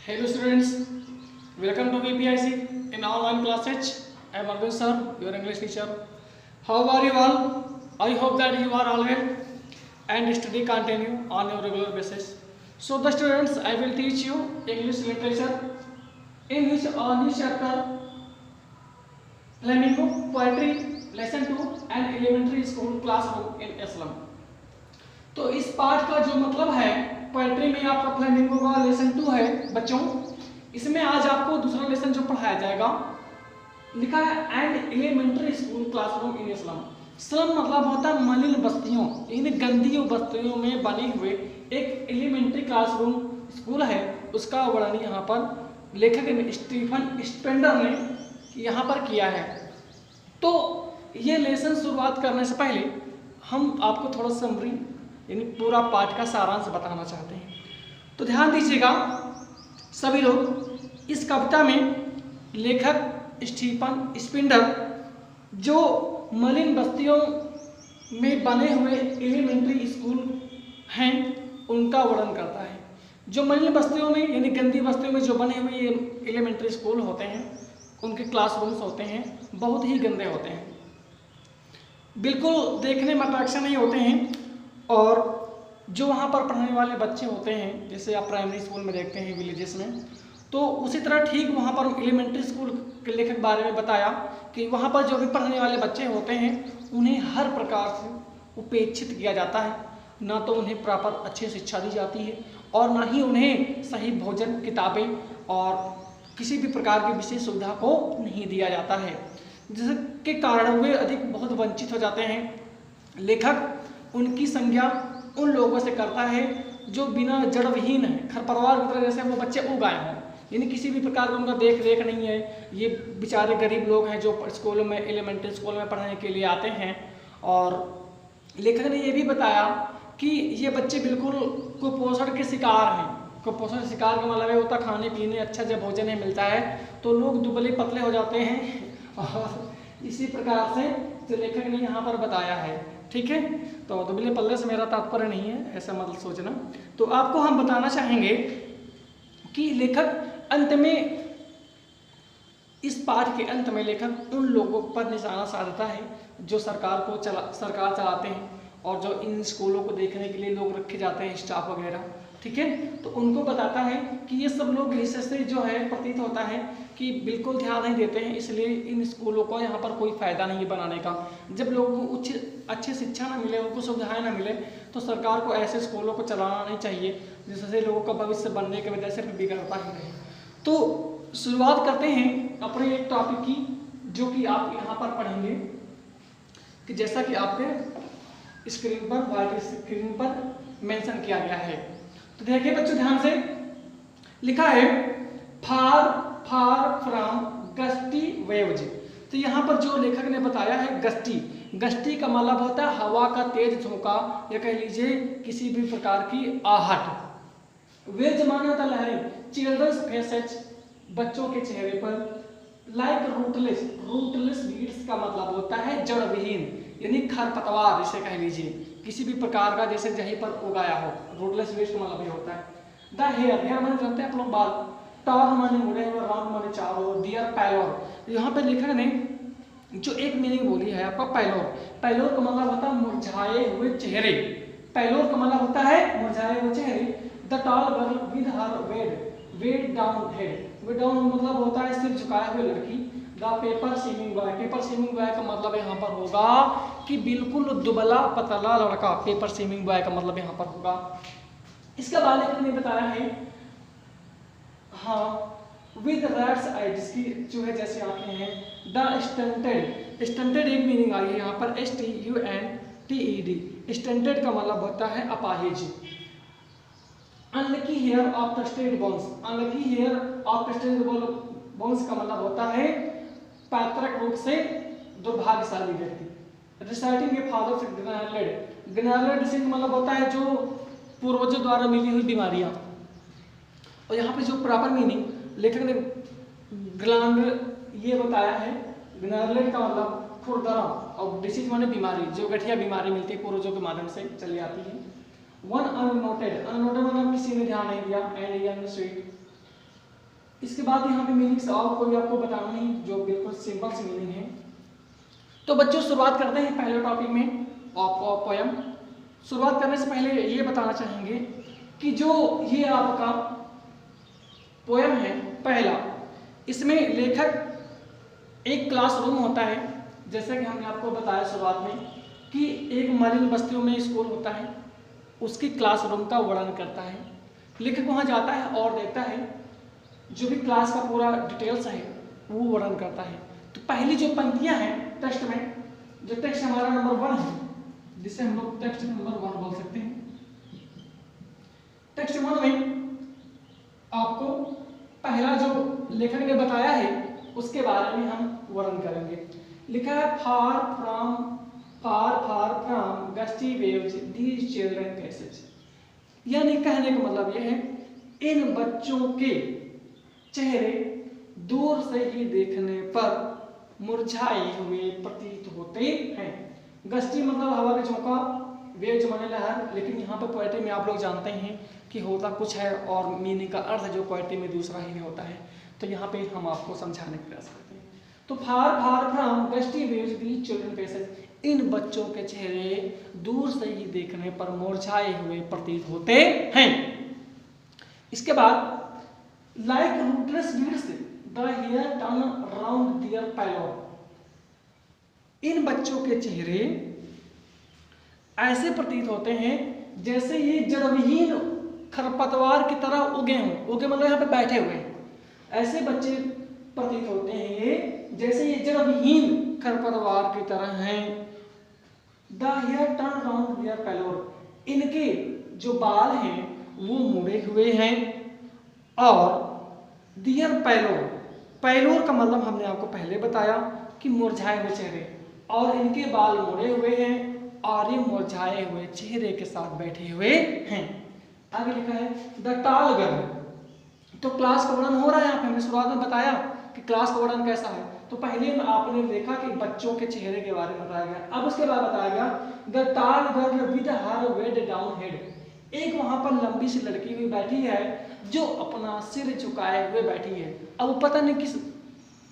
Hello students, welcome to VPIC in online classes. I am Arvind sir, your English teacher. How are you all? I hope that you are all well and study continue on your regular basis. So the students, I will teach you English literature in which on this chapter Flamingo Poetry Lesson 2 and Elementary School Classroom in Islam. तो इस पाठ का जो मतलब है poetry में आपका flamingo का लेसन 2 है बच्चों। इसमें आज आपको दूसरा लेसन जो पढ़ाया जाएगा लिखा है and elementary school classroom in a slum. Slum मतलब होता है मलिन बस्तियों, इन गंदी बस्तियों में बने हुए एक एलिमेंट्री क्लासरूम स्कूल है, उसका वर्णन यहाँ पर लेखक ने स्टीफन स्पेंडर ने यहाँ पर किया है। तो ये लेसन शुरुआत करने से पहले हम आपको थोड़ा समरी यानी पूरा पाठ का सारांश बताना चाहते हैं। तो ध्यान दीजिएगा सभी लोग, इस कविता में लेखक स्टीफन स्पिंडर जो मलिन बस्तियों में बने हुए एलिमेंट्री स्कूल हैं उनका वर्णन करता है। जो मलिन बस्तियों में यानी गंदी बस्तियों में जो बने हुए ये एलिमेंट्री स्कूल होते हैं उनके क्लासरूम्स होते हैं बहुत ही गंदे होते हैं, बिल्कुल देखने में अट्रैक्शन नहीं होते हैं। और जो वहाँ पर पढ़ने वाले बच्चे होते हैं जैसे आप प्राइमरी स्कूल में देखते हैं विलेजेस में, तो उसी तरह ठीक वहाँ पर एलिमेंट्री स्कूल के लेखक बारे में बताया कि वहाँ पर जो भी पढ़ने वाले बच्चे होते हैं उन्हें हर प्रकार से उपेक्षित किया जाता है, ना तो उन्हें प्रॉपर अच्छी शिक्षा दी जाती है और ना ही उन्हें सही भोजन, किताबें और किसी भी प्रकार की विशेष सुविधा को नहीं दिया जाता है, जिसके कारण वे अधिक बहुत वंचित हो जाते हैं। लेखक उनकी संज्ञा उन लोगों से करता है जो बिना जड़ विहीन है, खरपतवार की तरह जैसे वो बच्चे उग आए हों, यानी किसी भी प्रकार का उनका देख रेख नहीं है। ये बेचारे गरीब लोग हैं जो स्कूल में एलिमेंट्री स्कूल में पढ़ने के लिए आते हैं। और लेखक ने ये भी बताया कि ये बच्चे बिल्कुल कुपोषण के शिकार हैं। कुपोषण शिकार का मतलब ये होता है खाने पीने अच्छा जब भोजन नहीं मिलता है तो लोग दुबले पतले हो जाते हैं और इसी प्रकार से जो लेखक ने यहाँ पर बताया है, ठीक है। तो दुबले पल्ले से मेरा तात्पर्य नहीं है, ऐसा मत सोचना। तो आपको हम बताना चाहेंगे कि लेखक अंत में, इस पाठ के अंत में लेखक उन लोगों पर निशाना साधता है जो सरकार चलाते हैं और जो इन स्कूलों को देखने के लिए लोग रखे जाते हैं, स्टाफ वगैरह, ठीक है। तो उनको बताता है कि ये सब लोग इससे जो है प्रतीत होता है कि बिल्कुल ध्यान नहीं देते हैं, इसलिए इन स्कूलों को यहाँ पर कोई फ़ायदा नहीं है बनाने का। जब लोगों को अच्छी शिक्षा ना मिले, उनको सुविधाएं ना मिले, तो सरकार को ऐसे स्कूलों को चलाना नहीं चाहिए जिससे लोगों का भविष्य बनने के वजह से बिगड़ता ही रहे। तो शुरुआत करते हैं अपने एक टॉपिक की जो कि आप यहाँ पर पढ़ेंगे कि जैसा कि आपके स्क्रीन पर व्हाइट स्क्रीन पर मेंशन किया गया है। तो देखिए बच्चों ध्यान से, लिखा है फार फ्रॉम गस्टी वेव्स। तो यहाँ पर जो लेखक ने बताया है गस्टी का मतलब होता है हवा का तेज झोंका या कह लीजिए किसी भी प्रकार की आहट। वेव्स माने होता है लहरें, चिल्ड्रंस फेसेस बच्चों के चेहरे पर, लाइक रूटलेस वीड्स का मतलब होता है जड़ विहीन यानी खरपतवार, इसे कह लीजिए किसी भी प्रकार का जैसे जहीं पर उगाया हो। रूटलेस वीड्स का मतलब ये होता है। द हेयर माने जानते हैं आप लोग बाल, टॉर माने मुड़े हुए, राउंड माने चारों, डियर पैलोर। यहाँ पे लेखक ने जो एक मीनिंग बोली है आपका पैलोर का मतलब होता है मुरझाए हुए चेहरे। पैलोर का मतलब होता है मुरझाए हुए चेहरे। The tall girl with her weighed down head, weighed down मतलब होता है सिर झुकाए हुए लड़की। द पेपर सीमिंग बॉय का मतलब यहाँ पर होगा कि बिल्कुल दुबला पतला लड़का, पेपर सीमिंग बॉय का मतलब यहाँ पर होगा। इसके बाद लेखक ने बताया है हाँ विद रैट्स आई, जिसकी जो है जैसे आंखें हैं। द स्टंटेड एक मीनिंग आई है यहाँ पर STUNTED, स्टंटेड का मतलब होता है अपाहिज। Unlucky heir of twisted bones, unlucky heir of twisted bones का मतलब होता है पैतृक रूप से दुर्भाग्यशाली व्यक्ति। रिसाइटिंग ए फादर से ग्नार्लेड डिसीज मतलब होता है जो पूर्वजों द्वारा मिली हुई बीमारियां। और यहाँ पे जो प्रॉपर मीनिंग लेखक ने ग्लैंड ये बताया है, ग्नार्लेड का मतलब खुरदरा और डिसीज माने बीमारी, जो गठिया बीमारी मिलती है पूर्वजों के माध्यम से चली आती है। वन अननोटेड मतलब किसी ने ध्यान नहीं दिया। एंड यंग स्वीट इसके बाद यहाँ पे मीनिंग्स और कोई आपको बताना नहीं, जो बिल्कुल सिंपल सी मीनिंग है। तो बच्चों शुरुआत करते हैं पहले टॉपिक में ऑफ पोयम। शुरुआत करने से पहले ये बताना चाहेंगे कि जो ये आपका पोयम है पहला, इसमें लेखक एक क्लासरूम होता है, जैसे कि हमने आपको बताया शुरुआत में कि एक मलिन बस्तियों में स्कूल होता है, उसकी क्लासरूम का वर्णन करता है। लेखक वहाँ जाता है और देखता है जो भी क्लास का पूरा डिटेल्स है वो वर्णन करता है। तो पहली जो पंक्तियाँ हैं टेक्स्ट में, जो टेक्स्ट हमारा नंबर 1 है, जिसे हम लोग टेक्स्ट नंबर 1 बोल सकते हैं। टेक्स्ट 1 में आपको पहला जो लेखक ने बताया है उसके बारे में हम वर्णन करेंगे। लिखा है फार from gusty waves these children passage. यानी कहने का मतलब यह है इन बच्चों के चेहरे दूर से ही देखने पर मुरझाए हुए प्रतीत होते हैं। गस्टी मतलब हवा का झोंका, वेव्स माने लहर, लेकिन यहाँ पर पोएट्री में आप लोग जानते हैं कि होता कुछ है और मीनिंग का अर्थ जो पोएट्री में दूसरा ही होता है। तो यहाँ पे हम आपको समझाने का प्रयास करते हैं। तो far from gusty waves these children faces, इन बच्चों के चेहरे दूर से ही देखने पर मुरझाए हुए प्रतीत होते हैं। इसके बाद like rootless weeds the hair turn around their pallor, इन बच्चों के चेहरे ऐसे प्रतीत होते हैं जैसे ये जड़विहीन खरपतवार की तरह उगे हों। उगे मतलब यहाँ पे बैठे हुए हैं, ऐसे बच्चे प्रतीत होते हैं ये जैसे ये जड़विहीन खरपतवार की तरह हैं। The hair turn around their pallor, इनके जो बाल हैं वो मुड़े हुए हैं। और दियर पैलोर, पैलोर का मतलब हमने आपको पहले बताया कि मुरझाए हुए चेहरे, और इनके बाल मुड़े हुए हैं और ये मुरझाए हुए चेहरे के साथ बैठे हुए हैं। आगे लिखा है द टाल गर्ल, तो क्लास का वर्णन हो रहा है यहाँ पे। हमने शुरुआत में बताया कि क्लास का वर्णन कैसा है, तो पहले आपने देखा कि बच्चों के चेहरे के बारे में बताया गया। अब उसके बाद बताया गया the tall girl with her weighed down head, एक वहां पर लंबी सी लड़की हुई बैठी है जो अपना सिर झुकाए हुए बैठी है। अब पता नहीं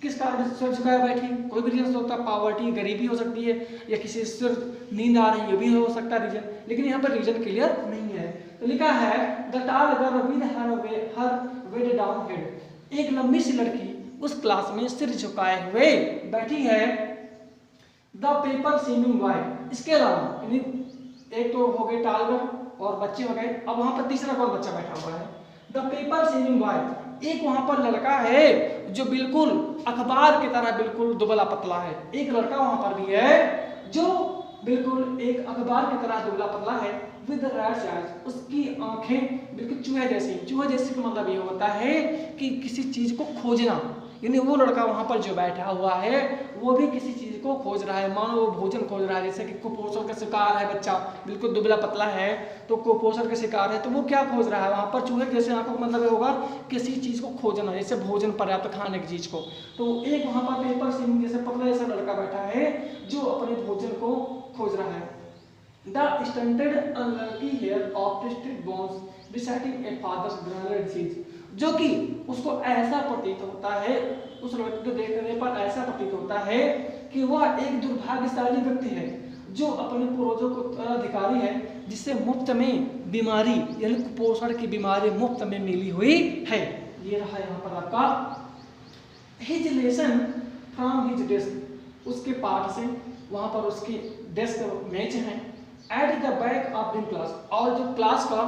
किस कारण सिर झुकाए बैठी, कोई भी रीजन हो सकता है, पॉवर्टी, गरीबी हो सकती है, या किसी सिर नींद आ रही है, ये भी हो सकता है रीजन, लेकिन यहाँ पर रीजन क्लियर नहीं है। तो लिखा है the tall girl with her weighed down head, एक लंबी सी लड़की उस क्लास में सिर झुकाए हुए बैठी है। द पेपर सीमिंग बॉय, इसके अलावा एक तो हो गए टाल गर्ल और बच्चे हो गए, अब वहां पर तीसरा कौन बच्चा बैठा हुआ है? द पेपर सीमिंग बॉय, एक वहां पर लड़का है जो बिल्कुल अखबार की तरह बिल्कुल दुबला पतला है। एक लड़का वहां पर भी है जो बिल्कुल एक अखबार की तरह दुबला पतला है। विद रेड आइज, उसकी आंखें बिल्कुल चूहे जैसी। चूहे जैसी का मतलब ये होता है कि किसी चीज को खोजना, यानी वो लड़का वहां पर जो बैठा हुआ है वो भी किसी चीज को खोज रहा है। मानो वो भोजन खोज रहा है, जैसे कि कुपोषण का शिकार है बच्चा, बिल्कुल दुबला पतला है तो कुपोषण का शिकार है, तो वो क्या खोज रहा है वहां पर? चूहे जैसे आंखों का मतलब होगा किसी चीज को खोजना, जैसे भोजन पर्याप्त खाने की चीज को। तो एक वहां पर पेपर सीमिंग जैसे पतला जैसा लड़का बैठा है जो अपने भोजन को खोज रहा है। The stunted unlucky hair of twisted bones reciting a father's granular disease, जो कि उसको ऐसा प्रतीत होता है, उस लड़के को देखने पर ऐसा प्रतीत होता है कि वह एक दुर्भाग्यशाली व्यक्ति है जो अपने पूर्वजों को अधिकारी है, जिससे मुफ्त में बीमारी यानी कुपोषण की बीमारी मुफ्त में मिली हुई है। ये रहा यहाँ पर आपका his lesson from his desk, उसके पाठ से वहां पर उसकी डेस्क मेज है। At the back of the class, और जो क्लास का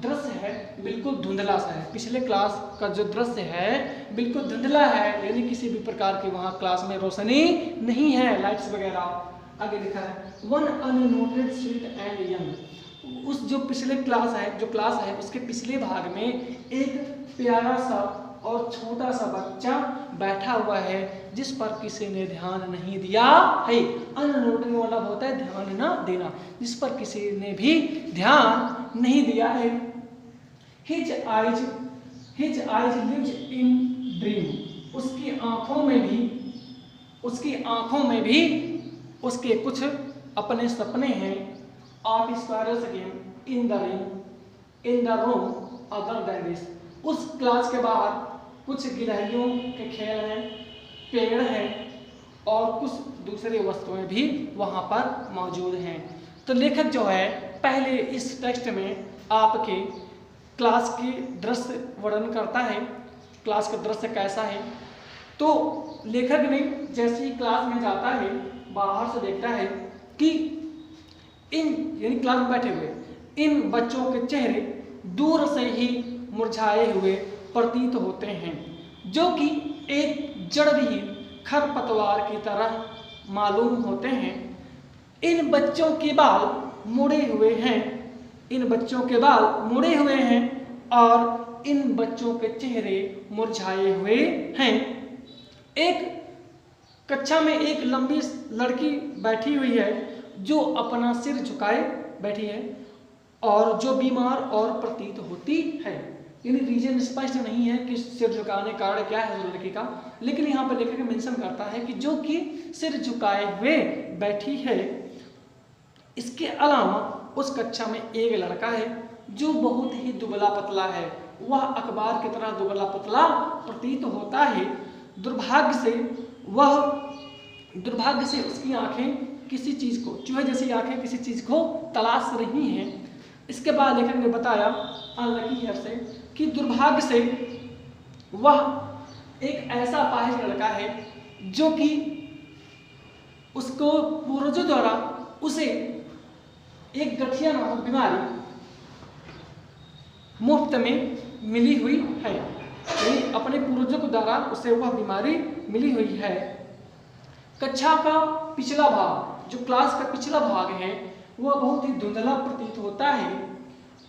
दृश्य है बिल्कुल धुंधला सा है। पिछले क्लास का जो दृश्य है बिल्कुल धुंधला है, यानी किसी भी प्रकार की वहां क्लास में रोशनी नहीं है, लाइट्स वगैरह। आगे लिखा है one unnoted sweet and young, उस जो पिछले क्लास है, जो क्लास है उसके पिछले भाग में एक प्यारा सा और छोटा सा बच्चा बैठा हुआ है जिस पर किसी ने ध्यान नहीं दिया है। अननोटेड मतलब होता है ध्यान न देना, जिस पर किसी ने भी ध्यान नहीं दिया है। His eyes lives in dream, उसकी आंखों में भी उसके कुछ अपने सपने हैं। Of squares game in the room other than this, उस क्लास के बाहर कुछ गिलहरियों के खेल हैं, पेड़ हैं और कुछ दूसरी वस्तुएं भी वहाँ पर मौजूद हैं। तो लेखक जो है पहले इस टेक्स्ट में आपके क्लास की दृश्य वर्णन करता है, क्लास का दृश्य कैसा है। तो लेखक ने जैसे ही क्लास में जाता है बाहर से देखता है कि इन यानी क्लास में बैठे हुए इन बच्चों के चेहरे दूर से ही मुरझाए हुए प्रतीत होते हैं, जो कि एक जड़विहीन खरपतवार की तरह मालूम होते हैं। इन बच्चों के बाल मुड़े हुए हैं, इन बच्चों के बाल मुड़े हुए हैं और इन बच्चों के चेहरे मुरझाए हुए हैं। एक कक्षा में एक लंबी लड़की बैठी हुई है जो अपना सिर झुकाए बैठी है और जो बीमार और प्रतीत होती है। यानी रीजन स्पष्ट नहीं है कि सिर झुकाने का कारण क्या है लड़की का, लेकिन यहाँ पर लेखक मेंशन करता है कि जो कि सिर झुकाए हुए बैठी है। इसके अलावा उस कक्षा में एक लड़का है जो बहुत ही दुबला पतला है, वह अखबार की तरह दुबला पतला प्रतीत होता है। दुर्भाग्य से उसकी आंखें किसी चीज को, चूहे जैसी आंखें किसी चीज को तलाश रही हैं। इसके बाद लेखक ने बताया अनलकी हियर से कि दुर्भाग्य से वह एक ऐसा अपाहिज लड़का है जो कि उसको पूर्वजों द्वारा उसे एक गठिया नामक बीमारी मुफ्त में मिली हुई है, यानी अपने पूर्वजों के द्वारा उसे वह बीमारी मिली हुई है। कक्षा का पिछला भाग, जो क्लास का पिछला भाग है, वह बहुत ही धुंधला प्रतीत होता है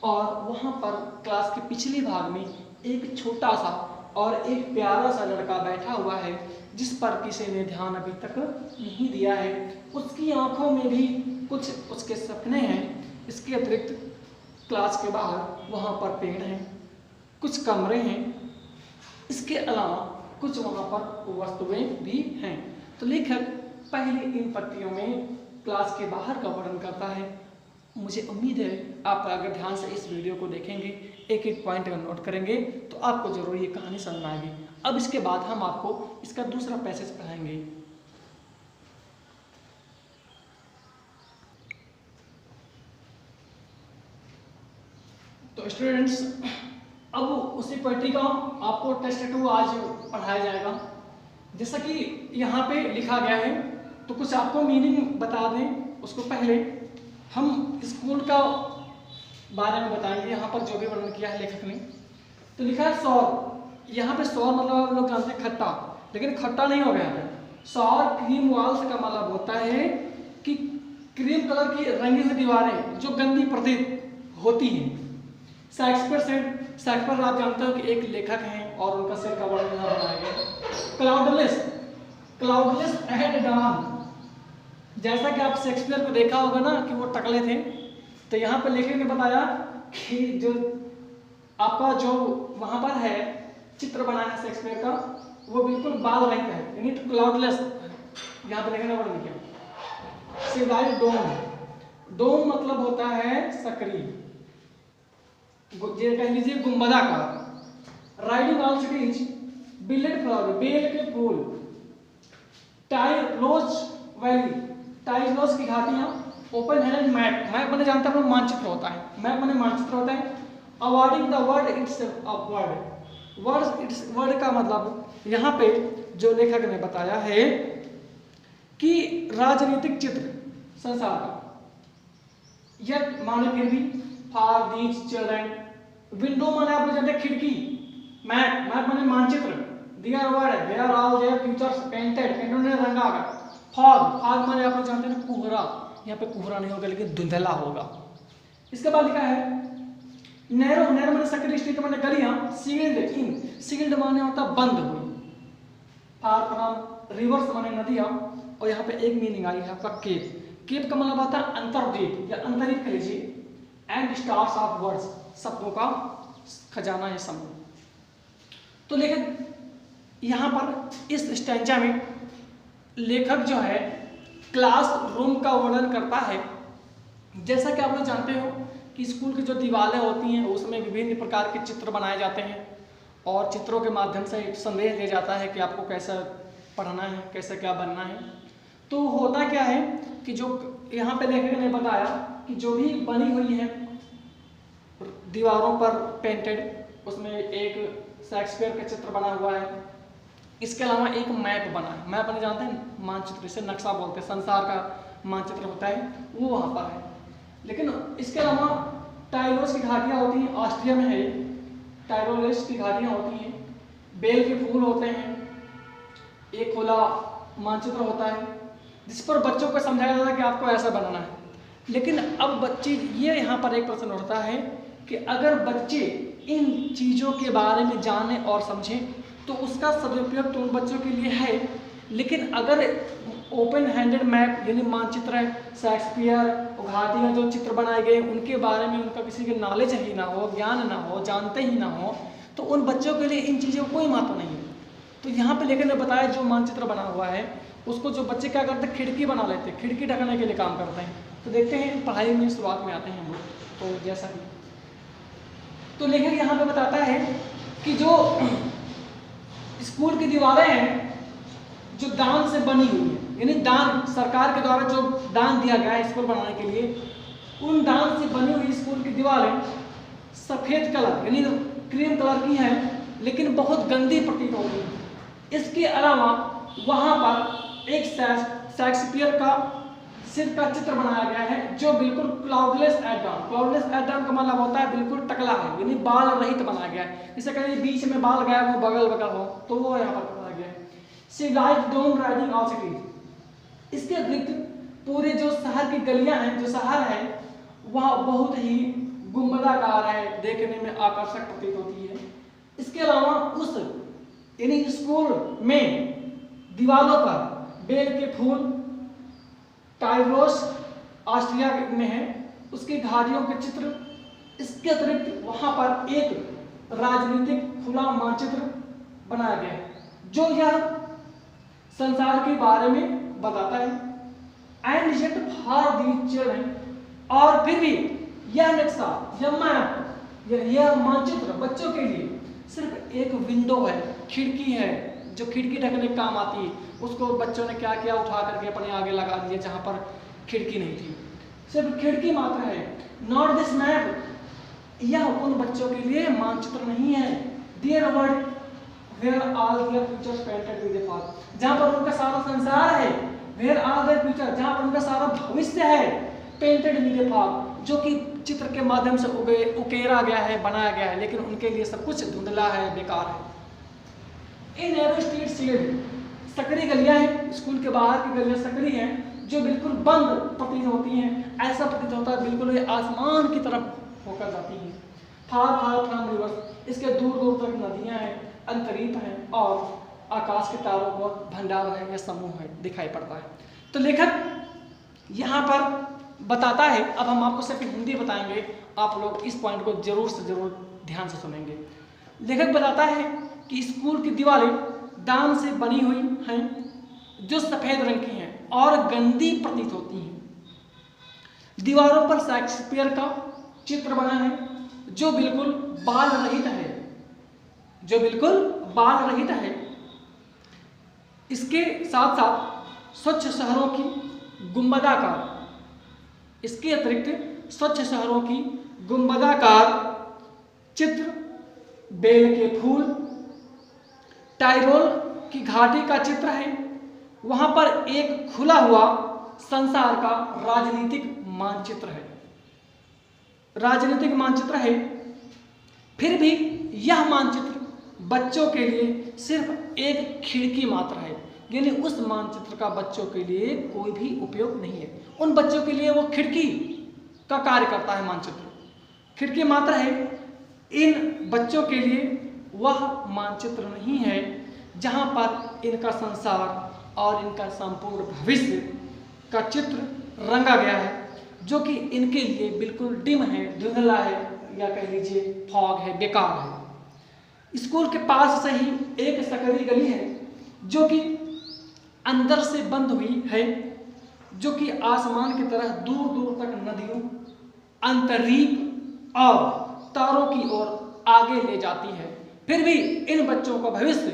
और वहाँ पर क्लास के पिछले भाग में एक छोटा सा और एक प्यारा सा लड़का बैठा हुआ है जिस पर किसी ने ध्यान अभी तक नहीं दिया है। उसकी आंखों में भी कुछ उसके सपने हैं। इसके अतिरिक्त क्लास के बाहर वहाँ पर पेड़ हैं, कुछ कमरे हैं, इसके अलावा कुछ वहाँ पर वस्तुएं भी हैं। तो लेखक पहले इन पंक्तियों में क्लास के बाहर का वर्णन करता है। मुझे उम्मीद है आप अगर ध्यान से इस वीडियो को देखेंगे, एक एक पॉइंट अगर नोट करेंगे तो आपको जरूर ये कहानी समझ में आएगी। अब इसके बाद हम आपको इसका दूसरा पैसेज पढ़ाएंगे। तो स्टूडेंट्स, अब उसी पोएट्री का आपको टेस्ट 2 आज पढ़ाया जाएगा। जैसा कि यहाँ पे लिखा गया है, तो कुछ आपको मीनिंग बता दें उसको पहले हम स्कूल का बारे में बताएंगे। यहाँ पर जो भी वर्णन किया है लेखक ने, तो लिखा है सौर। यहाँ पे सौर मतलब आप लोग जानते हैं खट्टा, लेकिन खट्टा नहीं हो गया है। सौर क्रीम वॉल्स का मतलब होता है कि क्रीम कलर की रंगी हुई दीवारें जो गंदी प्रतीत होती हैं। शेक्सपियर आप जानते हो कि एक लेखक हैं और उनका सिर का वर्णन यहाँ बनाया गया। क्लाउडलेस एट डॉन, जैसा कि आप शेक्सपियर को देखा होगा ना कि वो टकले थे, तो यहाँ पर लेखक ने बताया कि जो आपका जो वहाँ पर है चित्र बनाया है शेक्सपियर का, वो बिल्कुल बाल रंग का है, यानी क्लाउडलेस। यहाँ पर लेखक ने वर्णन किया। सिवाइड डोम मतलब होता है सकरी, कह लीजिए गुंबदाकार। Riding on cities, billet flower, बेल के फूल। टाइरोज वैली, टाइरोज की घाटियां। ओपन हैंड मैप, मैप मैंने जानता हूँ मानचित्र होता है, मैप मैंने मानचित्र होता है। Awarding the word it's word का मतलब यहाँ पे जो लेखक ने बताया है कि राजनीतिक चित्र संसार का, यह माने फिर भी फॉर दीज चिल्ड्रन। विंडो माने आप लोग जानते हैं खिड़की। मैप माने मानचित्र। Their word where all their futures painted, इन्होंने रंगा कर। फॉग माने आप लोग जानते हैं कोहरा, यहाँ पे कोहरा नहीं होगा लेकिन धुंधला होगा। इसके बाद लिखा है नैरो माने सकरी, स्ट्रीट माने गलियां। सील्ड माने होता बंद हुई। फार फ्रॉम, रिवर्स माने नदियां। और यहाँ पे एक मीनिंग आई है आपका केप का मतलब होता है अंतर्द्वीप या अंतरिक्ष कह लीजिए। एंड स्टार्स ऑफ वर्ड्स, शब्दों का खजाना या समूह। तो लेखक यहाँ पर इस स्टैंजा में लेखक जो है क्लास रूम का वर्णन करता है। जैसा कि आप लोग जानते हो कि स्कूल की जो दीवारें होती हैं उसमें विभिन्न प्रकार के चित्र बनाए जाते हैं और चित्रों के माध्यम से संदेश दिया जाता है कि आपको कैसा पढ़ना है, कैसे क्या बनना है। तो होता क्या है कि जो यहाँ पे लेखक ने बताया कि जो भी बनी हुई है दीवारों पर पेंटेड, उसमें एक शेक्सपियर का चित्र बना हुआ है, इसके अलावा एक मैप बना है। मैप अपने जानते हैं, मानचित्र, इसे नक्शा बोलते हैं, संसार का मानचित्र होता है, वो वहाँ पर है। लेकिन इसके अलावा टाइरोस की घाटियाँ होती हैं, ऑस्ट्रिया में है, टाइरोस की घाटियाँ होती हैं, बेल के फूल होते हैं, एक खुला मानचित्र होता है जिस पर बच्चों को समझाया जाता है कि आपको ऐसा बनाना है। लेकिन अब बच्चे, ये यहाँ पर एक प्रश्न उठता है कि अगर बच्चे इन चीज़ों के बारे में जाने और समझें तो उसका सदुपयोग तो उन बच्चों के लिए है, लेकिन अगर ओपन हैंडेड मैप यानी मानचित्र है, शेक्सपियर घाटियाँ जो चित्र बनाए गए उनके बारे में उनका किसी के नॉलेज ही ना हो, ज्ञान ना हो, जानते ही ना हो, तो उन बच्चों के लिए इन चीज़ों का कोई महत्व नहीं है। तो यहाँ पे लेखक ने बताया जो मानचित्र बना हुआ है उसको जो बच्चे क्या करते हैं, खिड़की बना लेते हैं, खिड़की ढकने के लिए काम करते हैं। तो देखते हैं पढ़ाई में शुरुआत में आते हैं हम लोग, तो जैसा कि तो लेखक यहाँ पे बताता है कि जो स्कूल की दीवारें हैं जो दान से बनी हुई है, यानी दान सरकार के द्वारा जो दान दिया गया है स्कूल बनाने के लिए, उन दान से बनी हुई स्कूल की दीवारें सफ़ेद कलर यानी क्रीम कलर की हैं, लेकिन बहुत गंदी प्रतीत हो रही है। इसके अलावा वहाँ पर एक शेक्सपियर का सिर का चित्र बनाया गया है जो बिल्कुल क्लाउडलेस एडम, क्लाउडलेस एडम का मतलब होता है बिल्कुल टकला है, यानी बाल रहित बनाया गया है। जैसे कहीं बीच में बाल गया हो, बगल बगल हो, तो वो यहाँ पर बनाया गया है। सिविलाइज्ड डोम राइडिंग ऑल सिटीज। इसके अतिरिक्त पूरे जो शहर की गलियां हैं, जो शहर है, वह बहुत ही गुंबदाकार है, देखने में आकर्षक प्रतीत होती है। इसके अलावा उस यानी स्कूल में दीवारों पर बेल के फूल, टाइरोस ऑस्ट्रिया में है, उसकी घाटियों के चित्र। इसके अतिरिक्त वहाँ पर एक राजनीतिक खुला मानचित्र बनाया गया है जो यह संसार के बारे में बताता है। And yet for the children, और फिर भी यह नक्शा, यह मैप, यह मानचित्र बच्चों के लिए सिर्फ एक विंडो है, खिड़की है, जो खिड़की ढकने के काम आती है। उसको बच्चों ने क्या किया, उठा करके अपने आगे लगा दिया जहाँ पर खिड़की नहीं थी, सिर्फ खिड़की मात्र है। नॉट दिस मैप, यह उन बच्चों के लिए मानचित्र नहीं है। Their world where all their futures painted with the fog, जहाँ पर उनका सारा संसार है, वेयर ऑल देयर फ्यूचर, जहाँ पर उनका सारा भविष्य है, पेंटेड विद द फॉग, जो कि चित्र के माध्यम से उकेरा गया है, बनाया गया है, लेकिन उनके लिए सब कुछ धुंधला है, बेकार है। इन नैरो स्ट्रीट सील्ड, सकरी गलियां हैं, स्कूल के बाहर की गलियां सकरी हैं जो बिल्कुल बंद प्रतीत होती हैं, ऐसा प्रतीत होता है बिल्कुल ये आसमान की तरफ होकर जाती हैं। फार फार फ्रॉम रिवर्स, इसके दूर दूर तक नदियां हैं, अंतरीप हैं और आकाश के तारों का भंडार है या समूह है, दिखाई पड़ता है। तो लेखक यहाँ पर बताता है, अब हम आपको सिर्फ हिंदी बताएंगे, आप लोग इस पॉइंट को जरूर से जरूर ध्यान से सुनेंगे। लेखक बताता है कि स्कूल की दीवारें दान से बनी हुई हैं जो सफ़ेद रंग की हैं और गंदी प्रतीत होती हैं। दीवारों पर शेक्सपियर का चित्र बना है जो बिल्कुल बाल रहित है, जो बिल्कुल बाल रहित है। इसके साथ साथ स्वच्छ शहरों की गुंबदाकार, इसके अतिरिक्त स्वच्छ शहरों की गुंबदाकार चित्र, बेल के फूल, टाइरोल की घाटी का चित्र है। वहां पर एक खुला हुआ संसार का राजनीतिक मानचित्र है, राजनीतिक मानचित्र है। फिर भी यह मानचित्र बच्चों के लिए सिर्फ एक खिड़की मात्र है, यानी उस मानचित्र का बच्चों के लिए कोई भी उपयोग नहीं है। उन बच्चों के लिए वो खिड़की का कार्य करता है, मानचित्र खिड़की मात्र है। इन बच्चों के लिए वह मानचित्र नहीं है जहाँ पर इनका संसार और इनका संपूर्ण भविष्य का चित्र रंगा गया है, जो कि इनके लिए बिल्कुल डिम है, धुंधला है, या कह लीजिए फॉग है, बेकार है। स्कूल के पास से ही एक सकरी गली है जो कि अंदर से बंद हुई है, जो कि आसमान की तरह दूर दूर तक नदियों, अंतरीप और तारों की ओर आगे ले जाती है। फिर भी इन बच्चों का भविष्य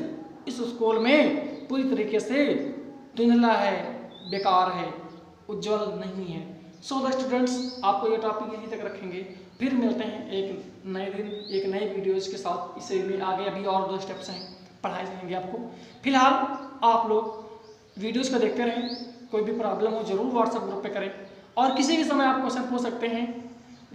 इस स्कूल में पूरी तरीके से धुंधला है, बेकार है, उज्जवल नहीं है। सो द स्टूडेंट्स, आपको ये टॉपिक यहीं तक रखेंगे। फिर मिलते हैं एक नए दिन एक नए वीडियोज़ के साथ। इसे में आगे अभी और 2 स्टेप्स हैं, पढ़ाए जाएंगे आपको। फिलहाल आप लोग वीडियोज़ को देखते रहें। कोई भी प्रॉब्लम हो जरूर व्हाट्सएप ग्रुप पे करें, और किसी भी समय आप क्वेश्चन पूछ सकते हैं।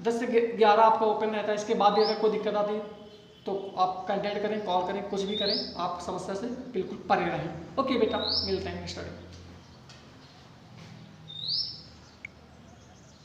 10 से 11 आपका ओपन रहता है। इसके बाद भी अगर कोई दिक्कत आती है तो आप कंटेक्ट करें, कॉल करें, कुछ भी करें, आप समस्या से बिल्कुल परे रहें। ओके बेटा, मिलते हैं नेक्स्ट टाइम।